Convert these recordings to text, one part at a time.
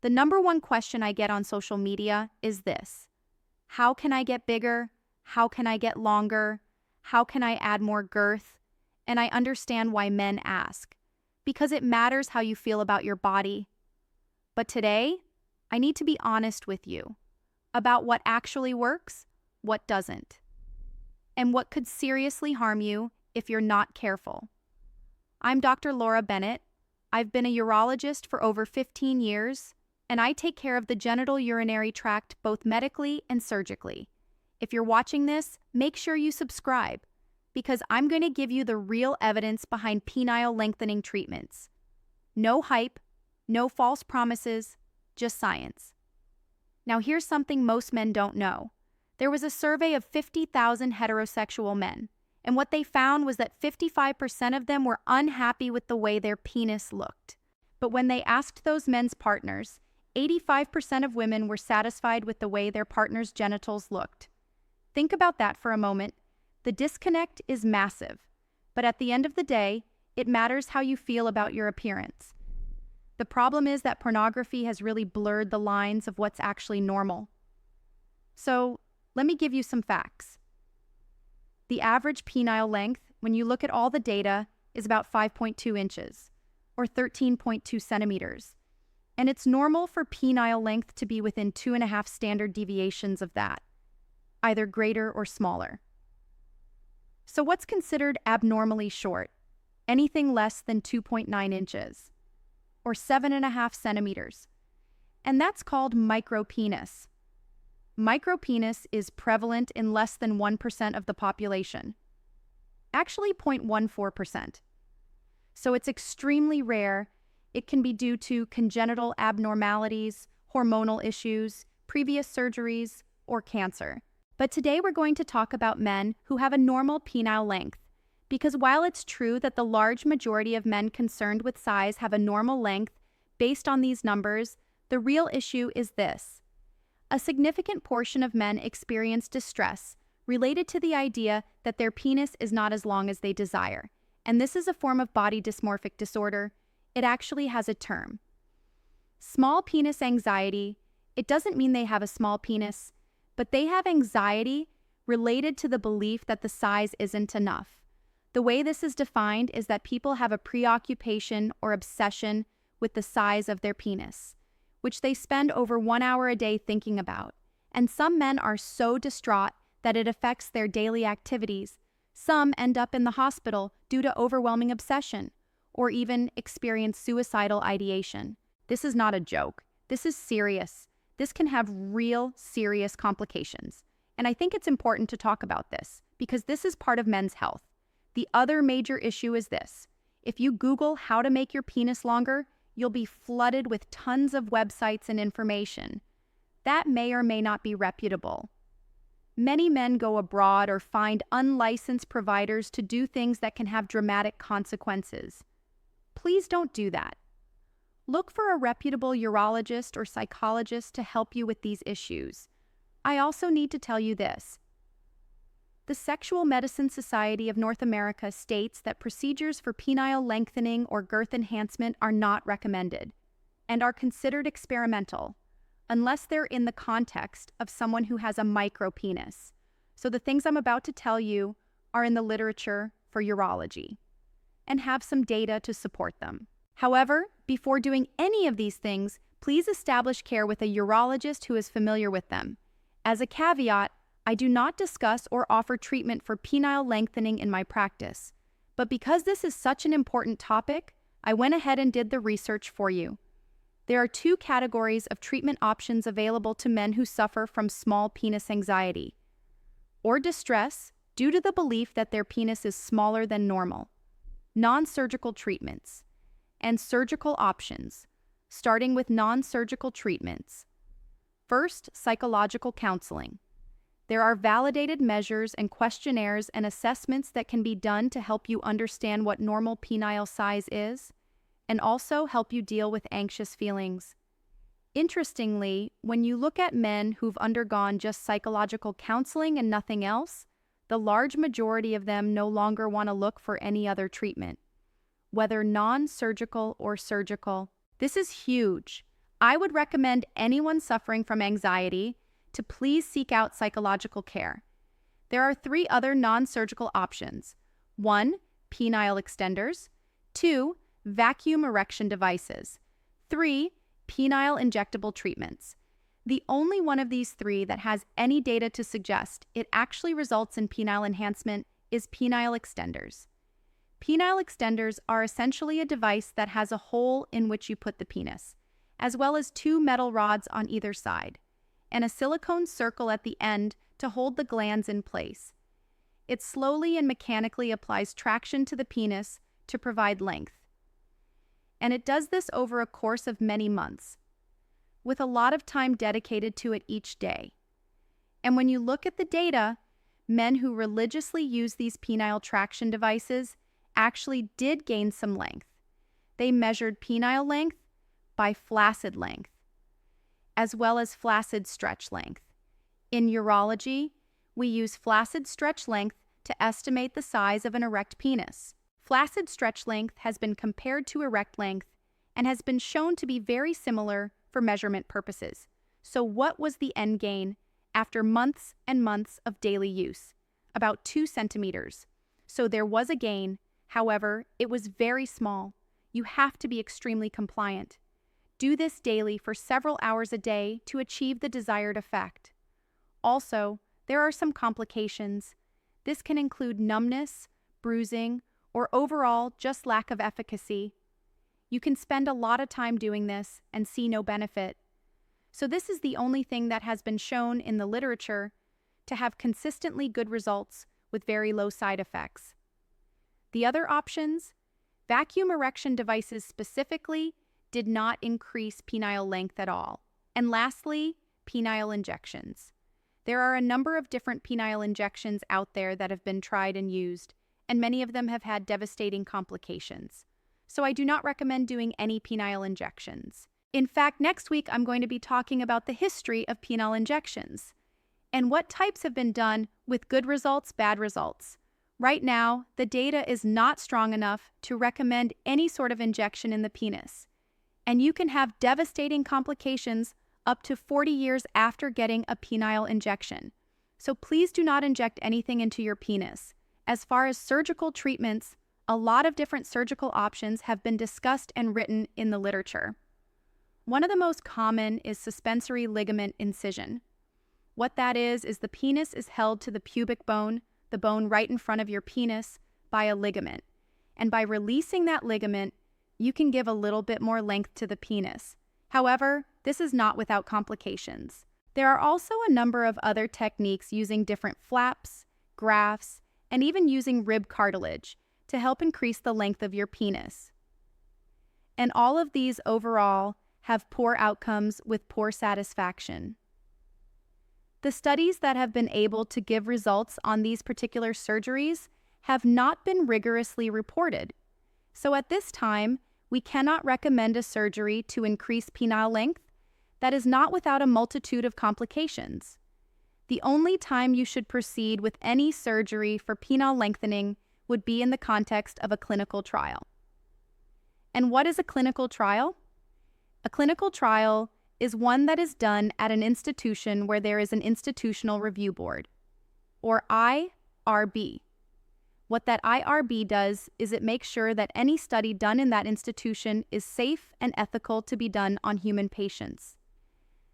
The number one question I get on social media is this: how can I get bigger? How can I get longer? How can I add more girth? And I understand why men ask, because it matters how you feel about your body. But today, I need to be honest with you about what actually works, what doesn't, and what could seriously harm you if you're not careful. I'm Dr. Laura Bennett. I've been a urologist for over 15 years, and I take care of the genital urinary tract both medically and surgically. If you're watching this, make sure you subscribe, because I'm going to give you the real evidence behind penile lengthening treatments. No hype, no false promises, just science. Now here's something most men don't know. There was a survey of 50,000 heterosexual men, and what they found was that 55% of them were unhappy with the way their penis looked. But when they asked those men's partners, 85% of women were satisfied with the way their partner's genitals looked. Think about that for a moment. The disconnect is massive, but at the end of the day, it matters how you feel about your appearance. The problem is that pornography has really blurred the lines of what's actually normal. So, let me give you some facts. The average penile length, when you look at all the data, is about 5.2 inches, or 13.2 centimeters. And it's normal for penile length to be within 2.5 standard deviations of that, either greater or smaller. So what's considered abnormally short? Anything less than 2.9 inches, or 7.5 centimeters. And that's called micropenis. Micropenis is prevalent in less than 1% of the population, actually 0.14%. So it's extremely rare. It can be due to congenital abnormalities, hormonal issues, previous surgeries, or cancer. But today we're going to talk about men who have a normal penile length, because while it's true that the large majority of men concerned with size have a normal length based on these numbers, the real issue is this. A significant portion of men experience distress related to the idea that their penis is not as long as they desire, and this is a form of body dysmorphic disorder. It actually has a term. Small penis anxiety. It doesn't mean they have a small penis, but they have anxiety related to the belief that the size isn't enough. The way this is defined is that people have a preoccupation or obsession with the size of their penis, which they spend over 1 hour a day thinking about. And some men are so distraught that it affects their daily activities. Some end up in the hospital due to overwhelming obsession, or even experience suicidal ideation. This is not a joke. This is serious. This can have real, serious complications. And I think it's important to talk about this, because this is part of men's health. The other major issue is this. If you Google how to make your penis longer, you'll be flooded with tons of websites and information. That may or may not be reputable. Many men go abroad or find unlicensed providers to do things that can have dramatic consequences. Please don't do that. Look for a reputable urologist or psychologist to help you with these issues. I also need to tell you this. The Sexual Medicine Society of North America states that procedures for penile lengthening or girth enhancement are not recommended and are considered experimental unless they're in the context of someone who has a micropenis. So the things I'm about to tell you are in the literature for urology and have some data to support them. However, before doing any of these things, please establish care with a urologist who is familiar with them. As a caveat, I do not discuss or offer treatment for penile lengthening in my practice, but because this is such an important topic, I went ahead and did the research for you. There are 2 categories of treatment options available to men who suffer from small penis anxiety or distress due to the belief that their penis is smaller than normal, non-surgical treatments, and surgical options, starting with non-surgical treatments. First, psychological counseling. There are validated measures and questionnaires and assessments that can be done to help you understand what normal penile size is, and also help you deal with anxious feelings. Interestingly, when you look at men who've undergone just psychological counseling and nothing else, the large majority of them no longer want to look for any other treatment, whether non-surgical or surgical. This is huge. I would recommend anyone suffering from anxiety to please seek out psychological care. There are 3 other non-surgical options. 1, penile extenders. 2, vacuum erection devices. 3, penile injectable treatments. The only one of these 3 that has any data to suggest it actually results in penile enhancement is penile extenders. Penile extenders are essentially a device that has a hole in which you put the penis, as well as 2 metal rods on either side, and a silicone circle at the end to hold the glands in place. It slowly and mechanically applies traction to the penis to provide length. And it does this over a course of many months, with a lot of time dedicated to it each day. And when you look at the data, men who religiously use these penile traction devices actually did gain some length. They measured penile length by flaccid length, as well as flaccid stretch length. In urology, we use flaccid stretch length to estimate the size of an erect penis. Flaccid stretch length has been compared to erect length and has been shown to be very similar for measurement purposes. So what was the end gain after months and months of daily use? About 2 centimeters. So there was a gain. However, it was very small. You have to be extremely compliant. Do this daily for several hours a day to achieve the desired effect. Also, there are some complications. This can include numbness, bruising, or overall just lack of efficacy. You can spend a lot of time doing this and see no benefit. So this is the only thing that has been shown in the literature to have consistently good results with very low side effects. The other options, vacuum erection devices specifically, did not increase penile length at all. And lastly, penile injections. There are a number of different penile injections out there that have been tried and used, and many of them have had devastating complications. So I do not recommend doing any penile injections. In fact, next week I'm going to be talking about the history of penile injections and what types have been done with good results, bad results. Right now, the data is not strong enough to recommend any sort of injection in the penis, and you can have devastating complications up to 40 years after getting a penile injection. So please do not inject anything into your penis. As far as surgical treatments, a lot of different surgical options have been discussed and written in the literature. One of the most common is suspensory ligament incision. What that is the penis is held to the pubic bone, the bone right in front of your penis, by a ligament. And by releasing that ligament, you can give a little bit more length to the penis. However, this is not without complications. There are also a number of other techniques using different flaps, grafts, and even using rib cartilage to help increase the length of your penis. And all of these overall have poor outcomes with poor satisfaction. The studies that have been able to give results on these particular surgeries have not been rigorously reported. So at this time, we cannot recommend a surgery to increase penile length that is not without a multitude of complications. The only time you should proceed with any surgery for penile lengthening would be in the context of a clinical trial. And what is a clinical trial? A clinical trial is one that is done at an institution where there is an institutional review board, or IRB. What that IRB does is it makes sure that any study done in that institution is safe and ethical to be done on human patients.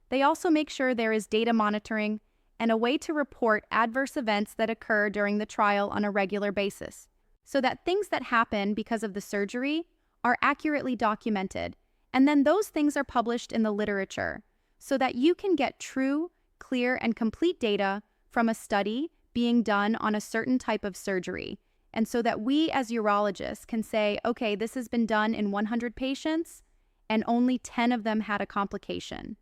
They also make sure there is data monitoring and a way to report adverse events that occur during the trial on a regular basis, so that things that happen because of the surgery are accurately documented, and then those things are published in the literature, so that you can get true, clear, and complete data from a study being done on a certain type of surgery, and so that we as urologists can say, okay, this has been done in 100 patients, and only 10 of them had a complication,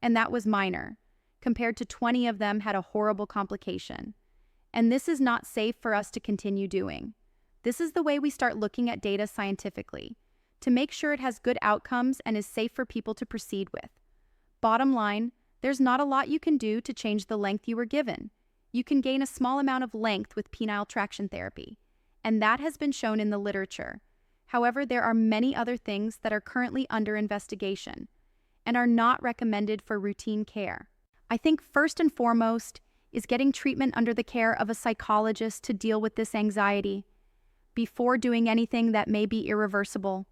and that was minor, compared to 20 of them had a horrible complication. And this is not safe for us to continue doing. This is the way we start looking at data scientifically, to make sure it has good outcomes and is safe for people to proceed with. Bottom line, there's not a lot you can do to change the length you were given. You can gain a small amount of length with penile traction therapy, and that has been shown in the literature. However, there are many other things that are currently under investigation. and are not recommended for routine care. I think first and foremost is getting treatment under the care of a psychologist to deal with this anxiety before doing anything that may be irreversible.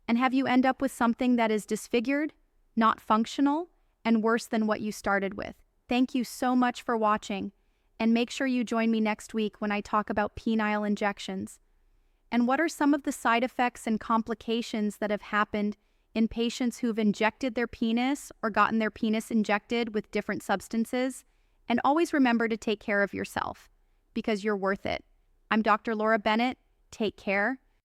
And have you end up with something that is disfigured, not functional, and worse than what you started with. Thank you so much for watching, and make sure you join me next week when I talk about penile injections. And what are some of the side effects and complications that have happened in patients who've injected their penis or gotten their penis injected with different substances? And always remember to take care of yourself, because you're worth it. I'm Dr. Laura Bennett. Take care,